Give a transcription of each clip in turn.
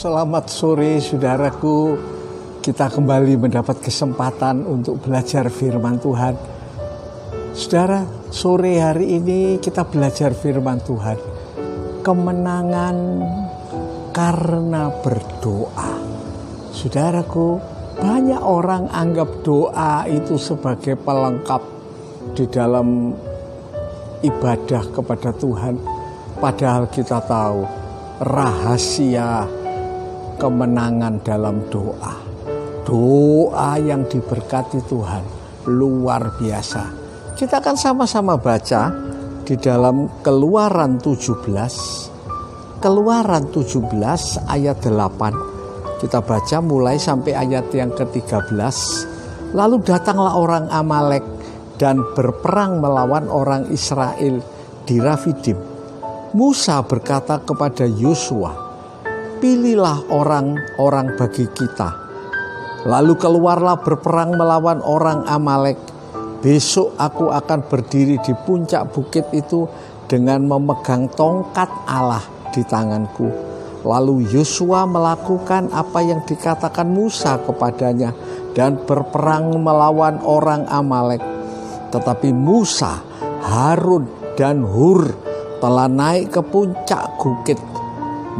Selamat sore saudaraku. Kita kembali mendapat kesempatan untuk belajar firman Tuhan. Saudara, sore hari ini kita belajar firman Tuhan. Kemenangan karena berdoa. Saudaraku, banyak orang anggap doa itu sebagai pelengkap di dalam ibadah kepada Tuhan. Padahal kita tahu rahasia kemenangan dalam doa. Doa yang diberkati Tuhan luar biasa. Kita akan sama-sama baca di dalam Keluaran 17. Keluaran 17 ayat 8. Kita baca mulai sampai ayat yang ke-13. Lalu datanglah orang Amalek dan berperang melawan orang Israel di Rafidim. Musa berkata kepada Yosua, pilihlah orang-orang bagi kita. Lalu keluarlah berperang melawan orang Amalek. Besok aku akan berdiri di puncak bukit itu dengan memegang tongkat Allah di tanganku. Lalu Yosua melakukan apa yang dikatakan Musa kepadanya dan berperang melawan orang Amalek. Tetapi Musa, Harun dan Hur telah naik ke puncak bukit.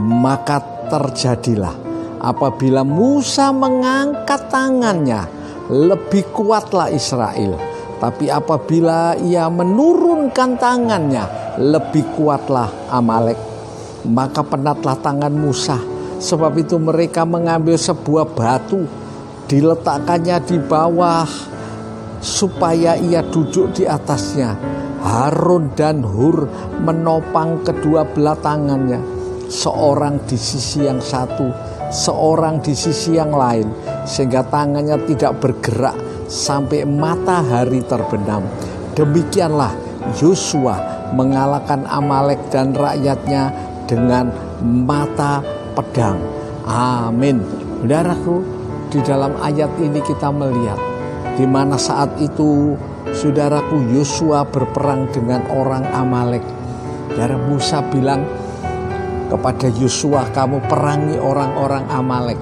Maka terjadilah apabila Musa mengangkat tangannya, lebih kuatlah Israel. Tapi apabila ia menurunkan tangannya, lebih kuatlah Amalek. Maka penatlah tangan Musa. Sebab itu mereka mengambil sebuah batu, diletakkannya di bawah supaya ia duduk di atasnya. Harun dan Hur menopang kedua belah tangannya, seorang di sisi yang satu, seorang di sisi yang lain, sehingga tangannya tidak bergerak sampai matahari terbenam. Demikianlah Yosua mengalahkan Amalek dan rakyatnya dengan mata pedang. Amin. Saudaraku, di dalam ayat ini kita melihat di mana saat itu saudaraku Yosua berperang dengan orang Amalek. Saudara, Musa bilang kepada Yosua, kamu perangi orang-orang Amalek.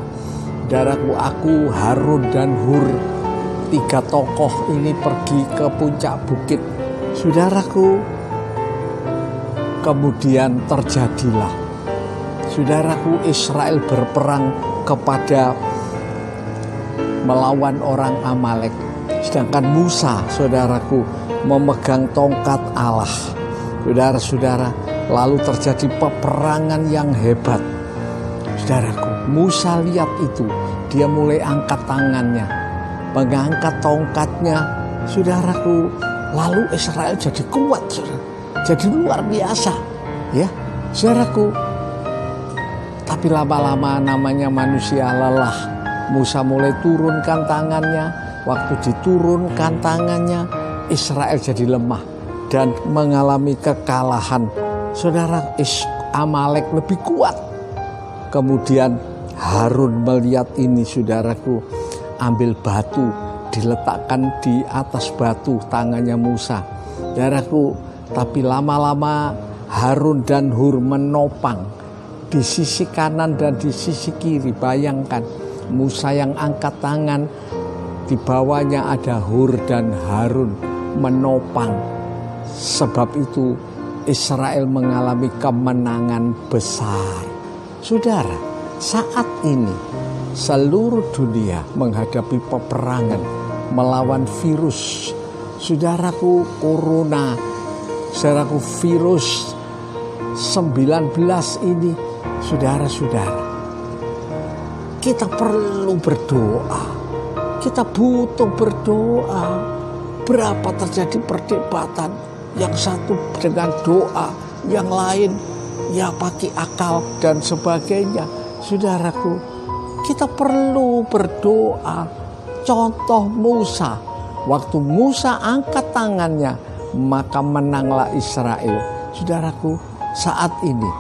Saudaraku, aku, Harun dan Hur, tiga tokoh ini pergi ke puncak bukit. Saudaraku, kemudian terjadilah, saudaraku, Israel berperang kepada melawan orang Amalek. Sedangkan Musa, saudaraku, memegang tongkat Allah. Saudara-saudara, lalu terjadi peperangan yang hebat. Saudaraku, Musa lihat itu, dia mulai angkat tangannya, mengangkat tongkatnya. Saudaraku, lalu Israel jadi kuat, saudara. Jadi luar biasa, ya, saudaraku. Tapi lama-lama namanya manusia lelah. Musa mulai turunkan tangannya. Waktu diturunkan tangannya, Israel jadi lemah dan mengalami kekalahan. Saudara, Amalek lebih kuat. Kemudian Harun melihat ini, saudaraku, ambil batu, diletakkan di atas batu tangannya Musa. Saudaraku, tapi lama-lama Harun dan Hur menopang di sisi kanan dan di sisi kiri. Bayangkan, Musa yang angkat tangan, di bawahnya ada Hur dan Harun menopang. Sebab itu Israel mengalami kemenangan besar. Saudara, saat ini seluruh dunia menghadapi peperangan melawan virus. Saudaraku, corona, saudaraku, virus 19 ini, saudara-saudara, kita perlu berdoa. Kita butuh berdoa. Berapa terjadi perdebatan, yang satu dengan doa, yang lain ya pakai akal dan sebagainya. Saudaraku, kita perlu berdoa. Contoh Musa, waktu Musa angkat tangannya, maka menanglah Israel. Saudaraku, saat ini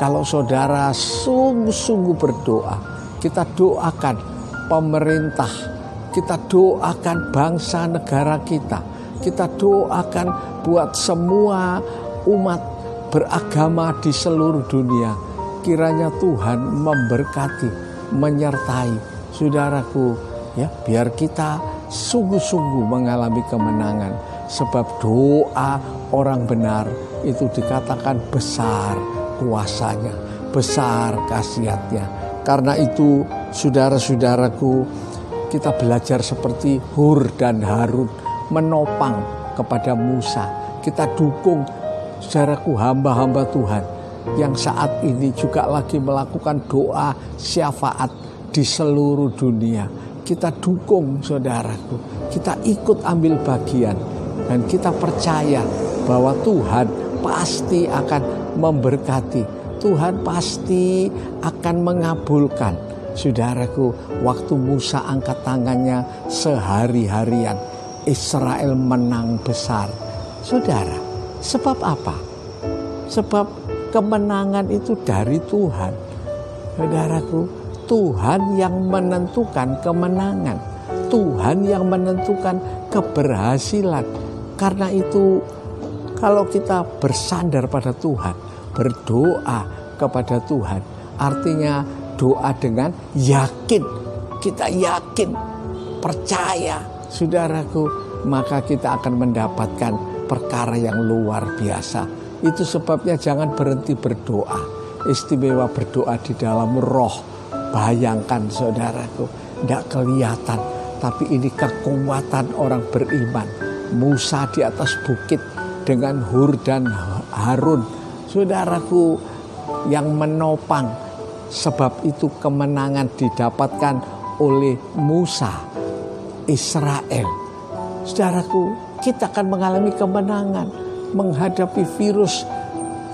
kalau saudara sungguh-sungguh berdoa, kita doakan pemerintah, kita doakan bangsa negara kita doakan buat semua umat beragama di seluruh dunia. kiranya Tuhan memberkati, menyertai saudaraku, ya, biar kita sungguh-sungguh mengalami kemenangan. Sebab doa orang benar itu dikatakan besar kuasanya, besar khasiatnya. Karena itu saudara-saudaraku, kita belajar seperti Hur dan Harun menopang kepada Musa. Kita dukung saudaraku, hamba-hamba Tuhan yang saat ini juga lagi melakukan doa syafaat di seluruh dunia. Kita dukung saudaraku, kita ikut ambil bagian, dan kita percaya bahwa Tuhan pasti akan memberkati, Tuhan pasti akan mengabulkan. Saudaraku, waktu Musa angkat tangannya sehari-harian, Israel menang besar. Saudara, sebab apa? Sebab kemenangan itu dari Tuhan. Saudaraku, Tuhan yang menentukan kemenangan, Tuhan yang menentukan keberhasilan. Karena itu, kalau kita bersandar pada Tuhan, berdoa kepada Tuhan, artinya doa dengan yakin. Kita yakin, percaya, saudaraku, maka kita akan mendapatkan perkara yang luar biasa. Itu sebabnya jangan berhenti berdoa. Istimewa berdoa di dalam roh. Bayangkan saudaraku, tidak kelihatan, tapi ini kekuatan orang beriman. Musa di atas bukit dengan Hur dan Harun, saudaraku, yang menopang. Sebab itu kemenangan didapatkan oleh Musa, Israel. Saudaraku, kita akan mengalami kemenangan menghadapi virus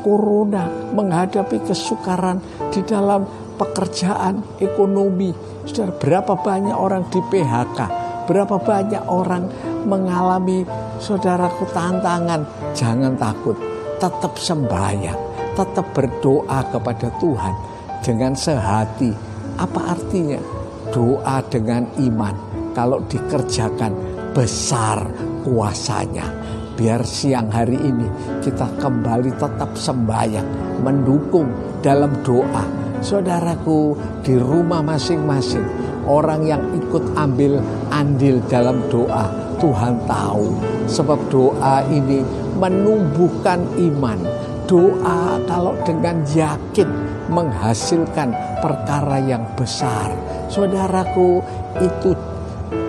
corona, menghadapi kesukaran di dalam pekerjaan, ekonomi. Saudara, berapa banyak orang di PHK, berapa banyak orang mengalami, saudaraku, tantangan. Jangan takut, tetap sembahyang, tetap berdoa kepada Tuhan dengan sehati. Apa artinya? Doa dengan iman, kalau dikerjakan besar kuasanya. Biar siang hari ini kita kembali tetap sembahyang, mendukung dalam doa. Saudaraku, di rumah masing-masing, orang yang ikut ambil andil dalam doa, Tuhan tahu. Sebab doa ini menumbuhkan iman. Doa kalau dengan yakin menghasilkan perkara yang besar. Saudaraku, itu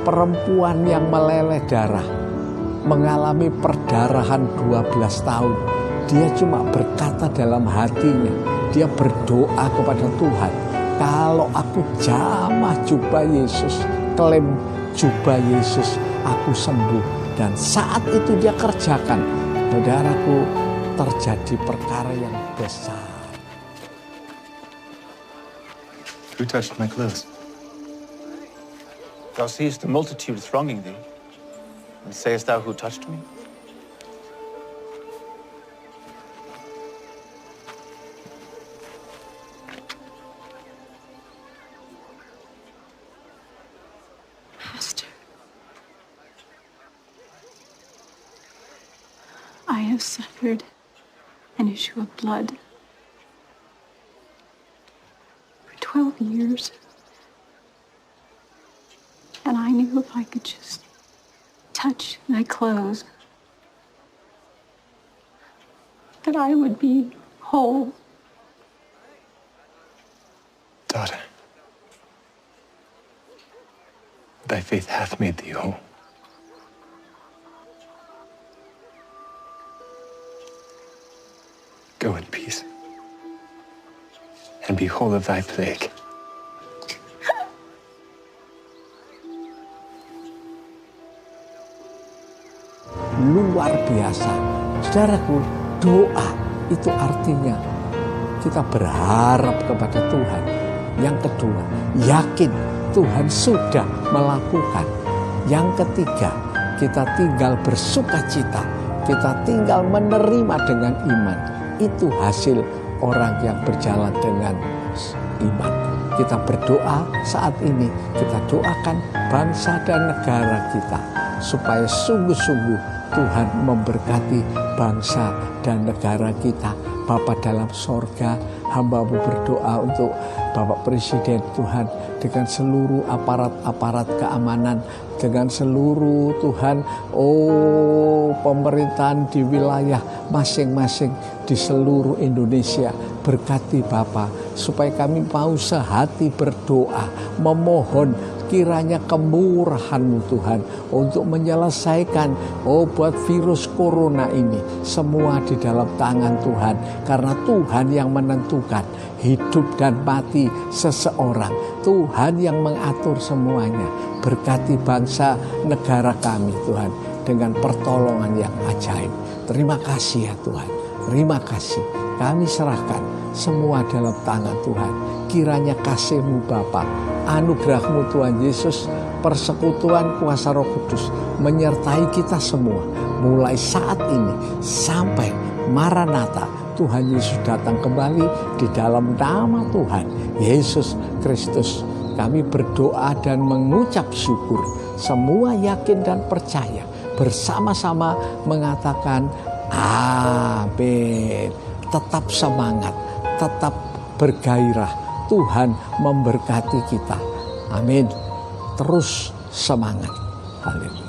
perempuan yang meleleh darah, mengalami perdarahan 12 tahun. Dia cuma berkata dalam hatinya, dia berdoa kepada Tuhan, kalau aku jamah jubah Yesus, klaim jubah Yesus, aku sembuh. Dan saat itu dia kerjakan, saudaraku, terjadi perkara yang besar. Who touched my clothes? Thou seest the multitude thronging thee, and sayest thou, who touched me? Master, I have suffered an issue of blood for 12 years. And I knew if I could just touch thy clothes, that I would be whole. Daughter, thy faith hath made thee whole. Go in peace, and be whole of thy plague. Luar biasa. Saudaraku, doa itu artinya kita berharap kepada Tuhan. Yang kedua, yakin Tuhan sudah melakukan. Yang ketiga, kita tinggal bersukacita, kita tinggal menerima dengan iman. Itu hasil orang yang berjalan dengan iman. Kita berdoa saat ini, kita doakan bangsa dan negara kita, supaya sungguh-sungguh Tuhan memberkati bangsa dan negara kita. Bapa dalam sorga, Hamba-Mu berdoa untuk Bapak Presiden Tuhan, dengan seluruh aparat-aparat keamanan, dengan seluruh Tuhan, pemerintahan di wilayah masing-masing di seluruh Indonesia. Berkati Bapa, supaya kami mau sehati berdoa, memohon kiranya kemurahan-Mu Tuhan untuk menyelesaikan buat virus corona ini. Semua di dalam tangan Tuhan, karena Tuhan yang menentukan hidup dan mati seseorang. Tuhan yang mengatur semuanya. Berkati bangsa negara kami Tuhan dengan pertolongan yang ajaib. Terima kasih ya Tuhan, terima kasih. Kami serahkan semua dalam tangan Tuhan. Kiranya kasih-Mu Bapa, anugerah-Mu Tuhan Yesus, persekutuan kuasa Roh Kudus menyertai kita semua mulai saat ini sampai Maranatha, Tuhan Yesus datang kembali. Di dalam nama Tuhan Yesus Kristus kami berdoa dan mengucap syukur. Semua yakin dan percaya, bersama-sama mengatakan amin. Tetap semangat, tetap bergairah. Tuhan memberkati kita. Amin. Terus semangat. Haleluya.